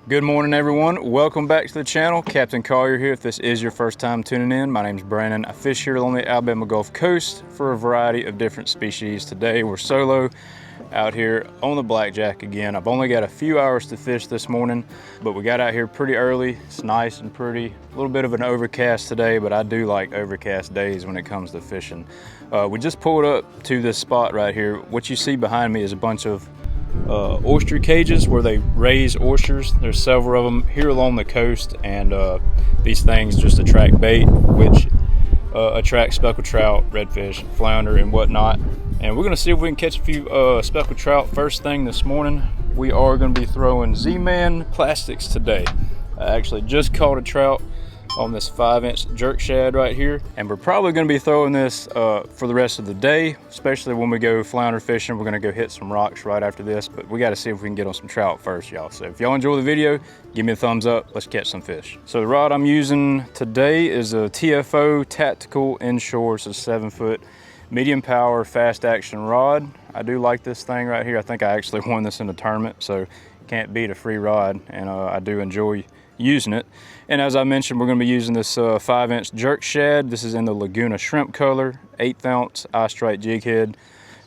Good morning, everyone. Welcome back to the channel. Capt.Collier here. If this is your first time tuning in, my name's Brandon. I fish here along the Alabama Gulf Coast for a variety of different species. Today we're solo out here on the blackjack again. I've only got a few hours to fish this morning, but we got out here pretty early. It's nice and pretty. A little bit of an overcast today, but I do like overcast days when it comes to fishing. We just pulled up to this spot right here. What you see behind me is a bunch of oyster cages where they raise oysters. There's several of them here along the coast, and these things just attract bait, which attract speckled trout, redfish, flounder, and whatnot. And we're gonna see if we can catch a few speckled trout first thing this morning. We are gonna be throwing Z-Man plastics today. I actually just caught a trout on this 5-inch jerk shad right here, and we're probably going to be throwing this for the rest of the day, especially when we go flounder fishing. We're going to go hit some rocks right after this, but we got to see if we can get on some trout first, y'all. So if y'all enjoy the video, give me a thumbs up. Let's catch some fish. So the rod I'm using today is a TFO tactical inshore. It's a 7-foot medium power fast action rod. I do like this thing right here. I think I actually won this in a tournament, so can't beat a free rod, and I do enjoy using it. And as I mentioned, we're going to be using this 5-inch jerk shad. This is in the Laguna shrimp color, 1/8 ounce eye strike jig head,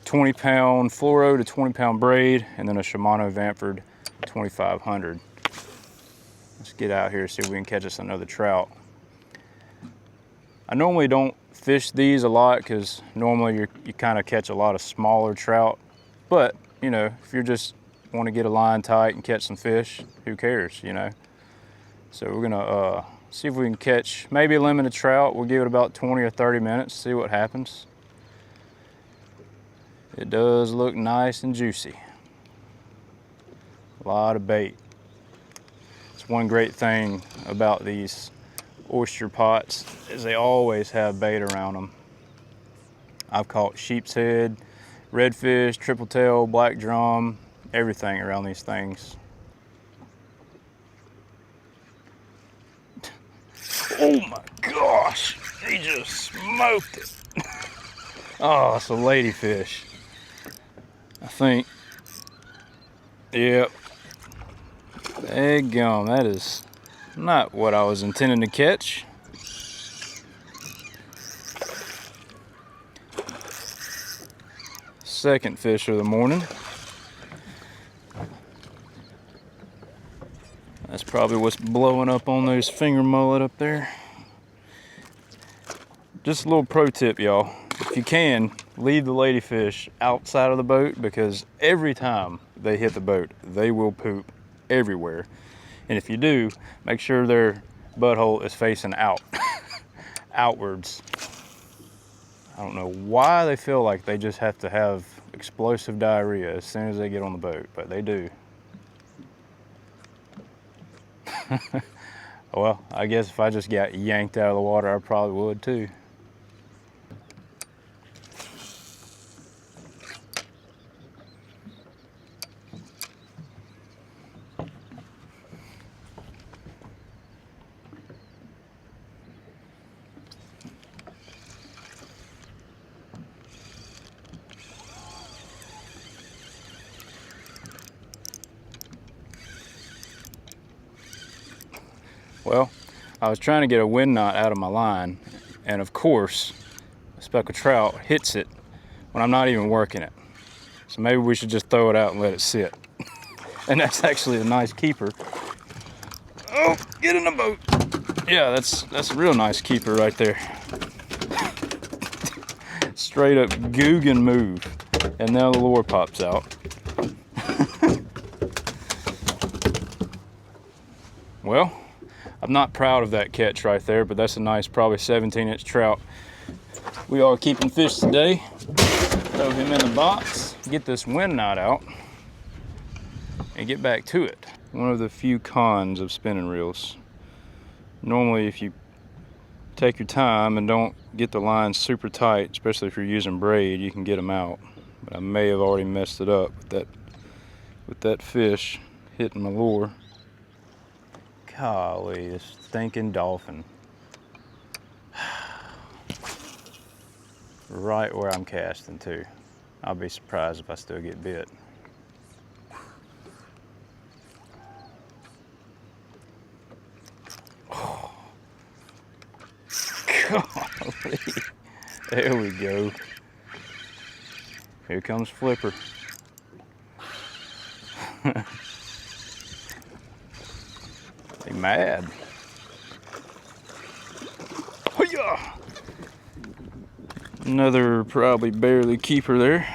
20-pound fluoro to 20-pound braid, and then a Shimano Vanford 2500. Let's get out here and see if we can catch us another trout. I normally don't fish these a lot because normally you kind of catch a lot of smaller trout, but you know, if you just want to get a line tight and catch some fish, who cares, you know? So we're gonna see if we can catch maybe a limited trout. We'll give it about 20 or 30 minutes, see what happens. It does look nice and juicy. A lot of bait. It's one great thing about these oyster pots is they always have bait around them. I've caught sheep's head, redfish, triple tail, black drum, everything around these things. Oh my gosh, he just smoked it. Oh, it's a ladyfish, I think. Yep. Daggum, that is not what I was intending to catch. Second fish of the morning. That's probably what's blowing up on those finger mullet up there. Just a little pro tip, y'all. If you can, leave the ladyfish outside of the boat, because every time they hit the boat, they will poop everywhere. And if you do, make sure their butthole is facing out, outwards. I don't know why they feel like they just have to have explosive diarrhea as soon as they get on the boat, but they do. Well, I guess if I just got yanked out of the water, I probably would too. Well, I was trying to get a wind knot out of my line, and of course, a speckled trout hits it when I'm not even working it. So maybe we should just throw it out and let it sit. And that's actually a nice keeper. Oh, get in the boat. Yeah, that's a real nice keeper right there. Straight up Guggen move. And now the lure pops out. Well, I'm not proud of that catch right there, but that's a nice, probably 17-inch trout. We are keeping fish today. Throw him in the box, get this wind knot out, and get back to it. One of the few cons of spinning reels. Normally, if you take your time and don't get the line super tight, especially if you're using braid, you can get them out. But I may have already messed it up with that fish hitting my lure. Golly, this stinking dolphin. Right where I'm casting to. I'll be surprised if I still get bit. Golly. There we go. Here comes Flipper. He mad. Hoo-yah! Another probably barely keeper there.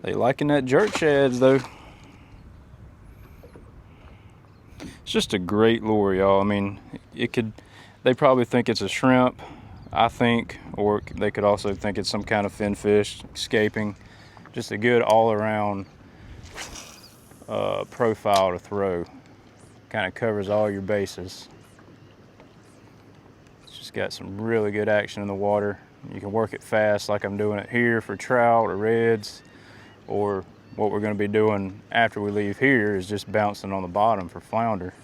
They liking that jerk shads though. It's just a great lure, y'all. I mean, they probably think it's a shrimp, I think, or they could also think it's some kind of fin fish escaping. Just a good all-around profile to throw. Kind of covers all your bases. It's just got some really good action in the water. You can work it fast like I'm doing it here for trout or reds, or what we're going to be doing after we leave here is just bouncing on the bottom for flounder.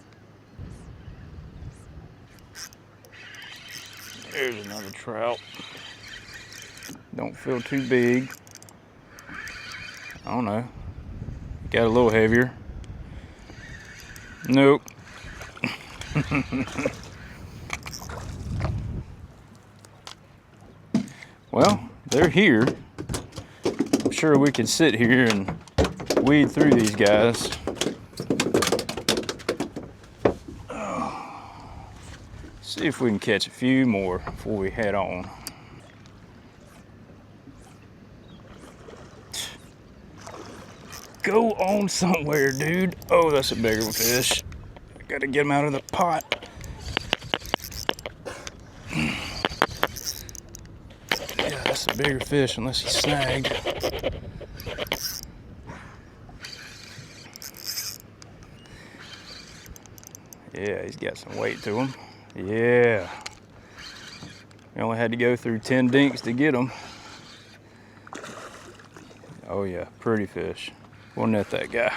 There's another trout. Don't feel too big. I don't know. Got a little heavier. Nope. Well, they're here. I'm sure we could sit here and weed through these guys. See if we can catch a few more before we head on. Go on somewhere, dude. Oh, that's a bigger fish. I gotta get him out of the pot. Yeah, that's a bigger fish unless he's snagged. Yeah, he's got some weight to him. Yeah. We only had to go through 10 dinks to get him. Oh yeah, pretty fish. We'll net that guy.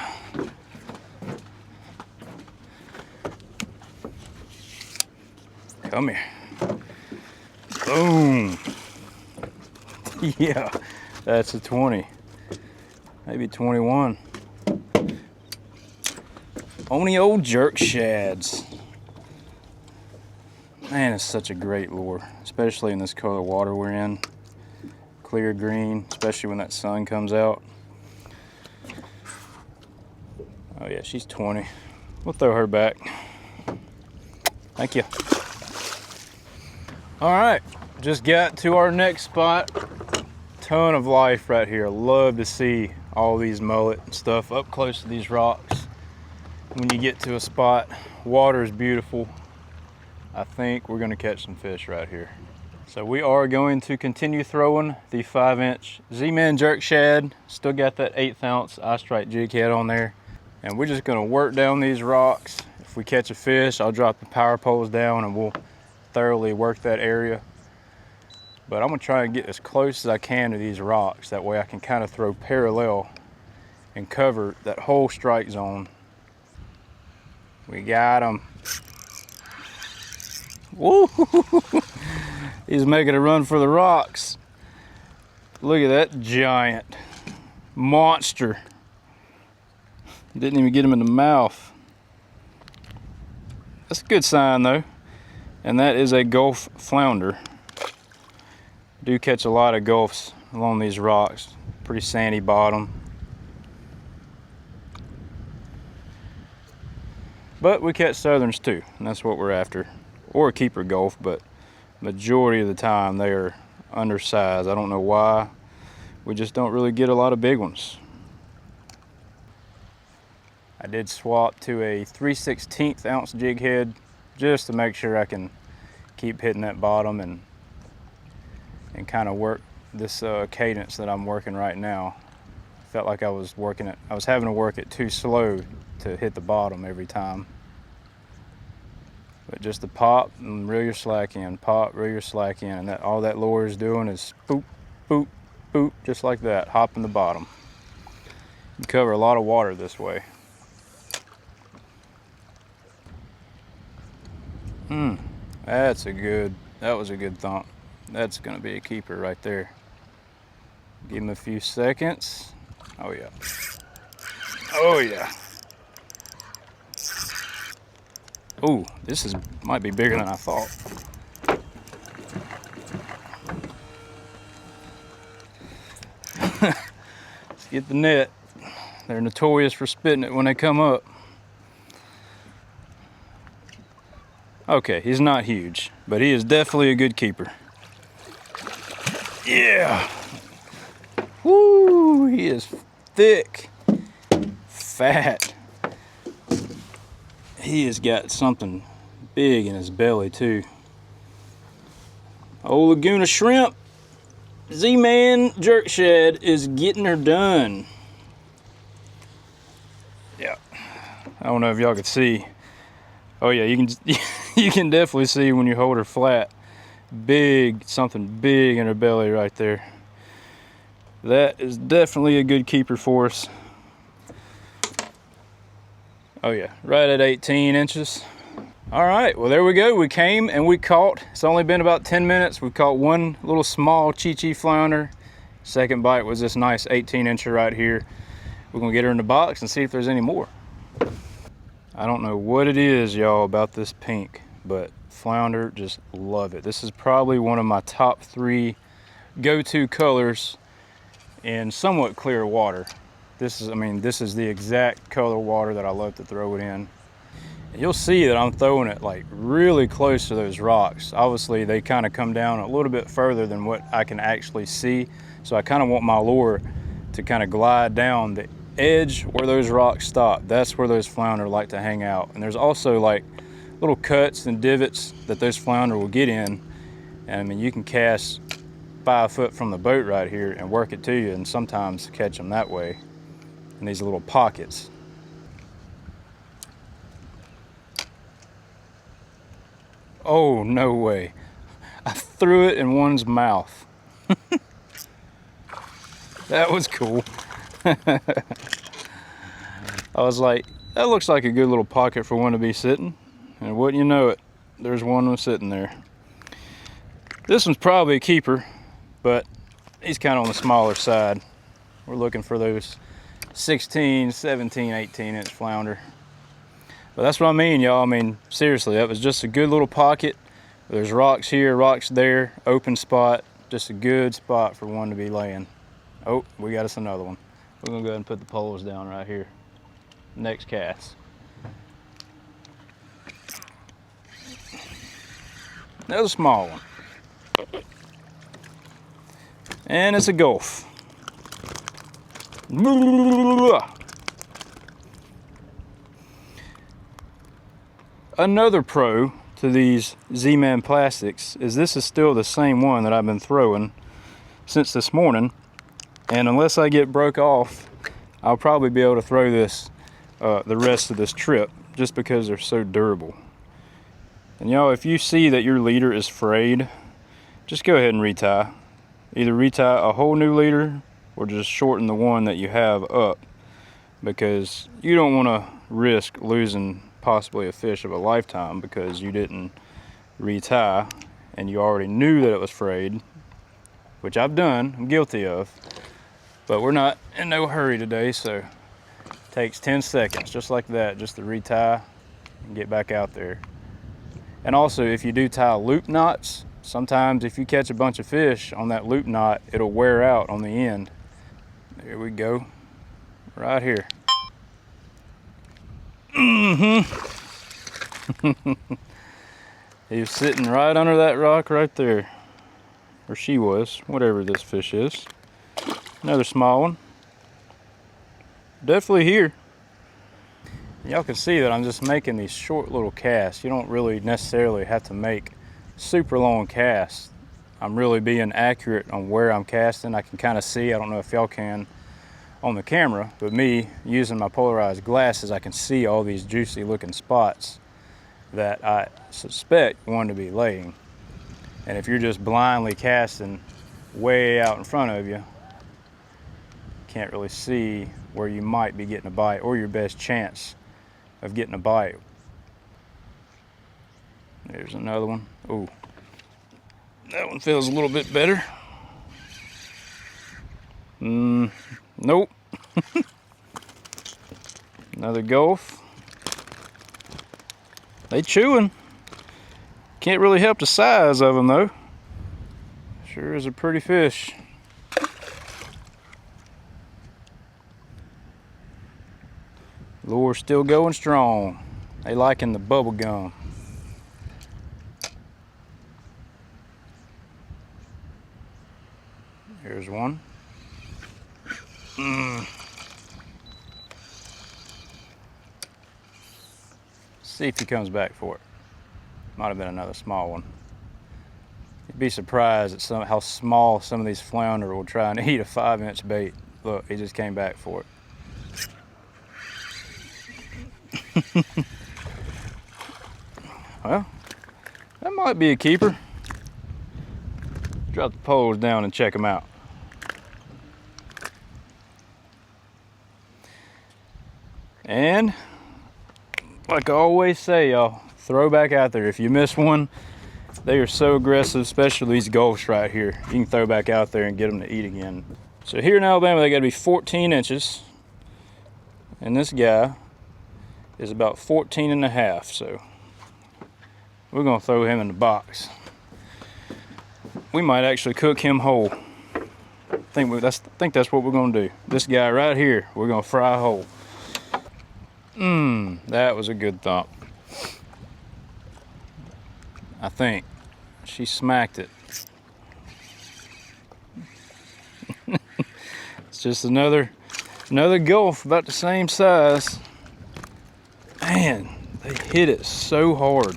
Come here. Boom. Yeah, that's a 20. Maybe 21. Only old jerk shads. Man, it's such a great lure, especially in this color water we're in. Clear green, especially when that sun comes out. Oh yeah, she's 20. We'll throw her back. Thank you. All right, just got to our next spot. Ton of life right here. Love to see all these mullet and stuff up close to these rocks. When you get to a spot, water is beautiful. I think we're gonna catch some fish right here. So we are going to continue throwing the 5-inch Z-Man jerk shad. Still got that 1/8 ounce eye strike jig head on there. And we're just gonna work down these rocks. If we catch a fish, I'll drop the power poles down and we'll thoroughly work that area. But I'm gonna try and get as close as I can to these rocks. That way I can kind of throw parallel and cover that whole strike zone. We got him. Woo! He's making a run for the rocks. Look at that giant monster. Didn't even get him in the mouth. That's a good sign though. And that is a Gulf flounder. Do catch a lot of Gulfs along these rocks. Pretty sandy bottom. But we catch Southerns too, and that's what we're after. Or a keeper Gulf, but majority of the time they are undersized. I don't know why. We just don't really get a lot of big ones. I did swap to a 3/16 ounce jig head just to make sure I can keep hitting that bottom and kind of work this cadence that I'm working right now. Felt like I was having to work it too slow to hit the bottom every time. But just the pop and reel your slack in, pop, reel your slack in, and all that lure is doing is boop, boop, boop, just like that, hopping the bottom. You cover a lot of water this way. That was a good thump. That's gonna be a keeper right there. Give him a few seconds. Oh yeah. Oh yeah. Oh, this might be bigger than I thought. get the net. They're notorious for spitting it when they come up. Okay, he's not huge, but he is definitely a good keeper. Yeah. Woo, he is thick, fat. He has got something big in his belly too. Old Laguna shrimp, Z-Man jerk shad is getting her done. Yeah, I don't know if y'all could see. Oh yeah, you can you can definitely see when you hold her flat. Big, something big in her belly right there. That is definitely a good keeper for us. Oh yeah, right at 18 inches. All right, well there we go. We came and we caught, it's only been about 10 minutes. We caught one little small chi-chi flounder. Second bite was this nice 18-incher right here. We're gonna get her in the box and see if there's any more. I don't know what it is, y'all, about this pink, but flounder just love it. This is probably one of my top 3 go-to colors in somewhat clear water. This is, I mean, this is the exact color water that I love to throw it in. And you'll see that I'm throwing it like really close to those rocks. Obviously, they kind of come down a little bit further than what I can actually see. So I kind of want my lure to kind of glide down the edge where those rocks stop. That's where those flounder like to hang out. And there's also like little cuts and divots that those flounder will get in. And I mean, you can cast 5 foot from the boat right here and work it to you, and sometimes catch them that way in these little pockets. Oh, no way. I threw it in one's mouth. That was cool. I was like, that looks like a good little pocket for one to be sitting. And wouldn't you know it, there's one sitting there. This one's probably a keeper, but he's kind of on the smaller side. We're looking for those 16, 17, 18-inch flounder. But that's what I mean, y'all. I mean, seriously, that was just a good little pocket. There's rocks here, rocks there, open spot. Just a good spot for one to be laying. Oh, we got us another one. We're gonna go ahead and put the poles down right here. Next cast. There's a small one. And it's a gulf. Another pro to these Z-Man plastics is this is still the same one that I've been throwing since this morning. And unless I get broke off, I'll probably be able to throw this the rest of this trip just because they're so durable. And y'all, if you see that your leader is frayed, just go ahead and retie. Either retie a whole new leader or just shorten the one that you have up, because you don't want to risk losing possibly a fish of a lifetime because you didn't retie and you already knew that it was frayed, which I've done, I'm guilty of. But we're not in no hurry today, so it takes 10 seconds just like that just to retie and get back out there. And also, if you do tie loop knots, sometimes if you catch a bunch of fish on that loop knot, it'll wear out on the end. There we go, right here. He was sitting right under that rock right there, or she was, whatever this fish is. Another small one, definitely here. Y'all can see that I'm just making these short little casts. You don't really necessarily have to make super long casts. I'm really being accurate on where I'm casting. I can kind of see, I don't know if y'all can on the camera, but me using my polarized glasses, I can see all these juicy looking spots that I suspect one to be laying. And if you're just blindly casting way out in front of you, can't really see where you might be getting a bite or your best chance of getting a bite. There's another one. Oh, that one feels a little bit better. Nope. Another gulf. They chewing. Can't really help the size of them though. Sure is a pretty fish. Lure still going strong. They liking the bubble gum. Here's one. See if he comes back for it. Might have been another small one. You'd be surprised at how small some of these flounder will try and eat a 5-inch bait. Look, he just came back for it. Well, that might be a keeper. Drop the poles down and check them out. And like I always say, y'all, throw back out there. If you miss one, they are so aggressive, especially these gulfs right here. You can throw back out there and get them to eat again. So here in Alabama, they gotta be 14 inches. And this guy is about 14 and a half. So we're gonna throw him in the box. We might actually cook him whole. I think that's what we're gonna do. This guy right here, we're gonna fry whole. That was a good thump. I think she smacked it. It's just another gulf about the same size. Man, they hit it so hard.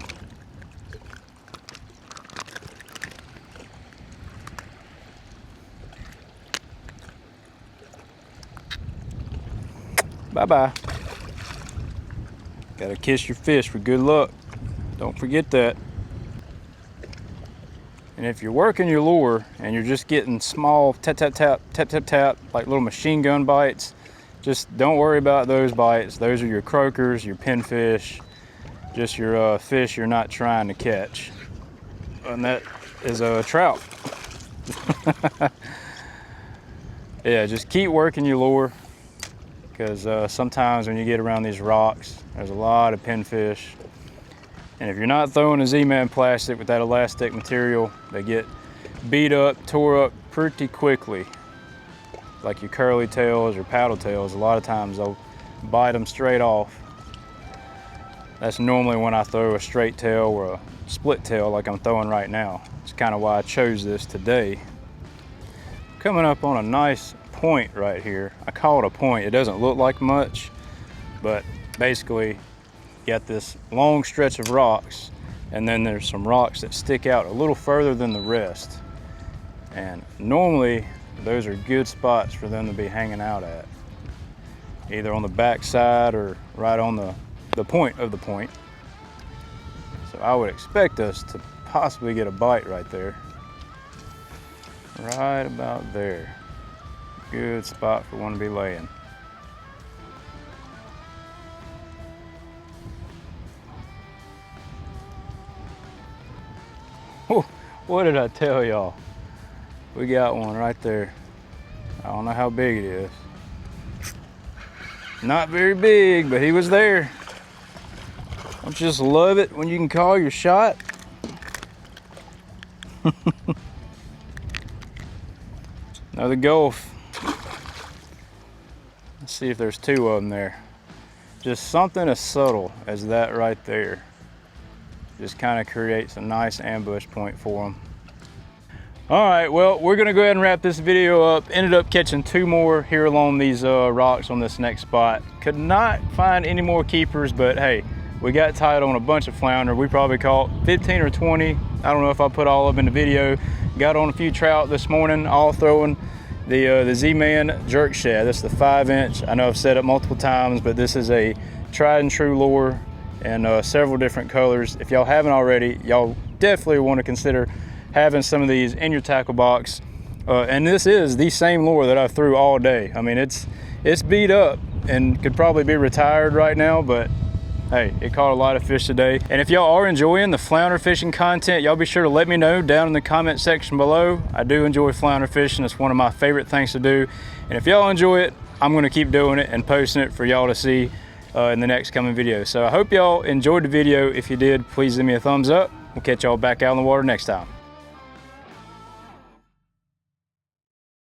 Bye-bye. Gotta kiss your fish for good luck. Don't forget that. And if you're working your lure and you're just getting small tap, tap, tap, tap, tap, tap, like little machine gun bites, just don't worry about those bites. Those are your croakers, your pinfish, just your fish you're not trying to catch. And that is a trout. Yeah, just keep working your lure, because sometimes when you get around these rocks, there's a lot of pinfish. And if you're not throwing a Z-Man plastic with that elastic material, they get beat up, tore up pretty quickly. Like your curly tails or paddle tails, a lot of times they'll bite them straight off. That's normally when I throw a straight tail or a split tail like I'm throwing right now. It's kind of why I chose this today. Coming up on a nice point right here. I call it a point. It doesn't look like much, but basically you got this long stretch of rocks, and then there's some rocks that stick out a little further than the rest. And normally those are good spots for them to be hanging out at, either on the back side or right on the point of the point. So I would expect us to possibly get a bite right there. Right about there. Good spot for one to be laying. Oh, what did I tell y'all? We got one right there. I don't know how big it is. Not very big, but he was there. Don't you just love it when you can call your shot? Another gulf. Let's see if there's two of them there. Just something as subtle as that right there just kind of creates a nice ambush point for them. All right, well, we're gonna go ahead and wrap this video up. Ended up catching two more here along these rocks on this next spot. Could not find any more keepers, but hey, we got tied on a bunch of flounder. We probably caught 15 or 20. I don't know if I put all of them in the video. Got on a few trout this morning, all throwing the Z-Man jerk shad. That's the 5-inch. I know I've said it multiple times, but this is a tried and true lure and several different colors. If y'all haven't already, y'all definitely want to consider having some of these in your tackle box. And this is the same lure that I threw all day. I mean, it's beat up and could probably be retired right now, but hey, it caught a lot of fish today. And if y'all are enjoying the flounder fishing content, y'all be sure to let me know down in the comment section below. I do enjoy flounder fishing. It's one of my favorite things to do. And if y'all enjoy it, I'm gonna keep doing it and posting it for y'all to see in the next coming video. So I hope y'all enjoyed the video. If you did, please give me a thumbs up. We'll catch y'all back out in the water next time.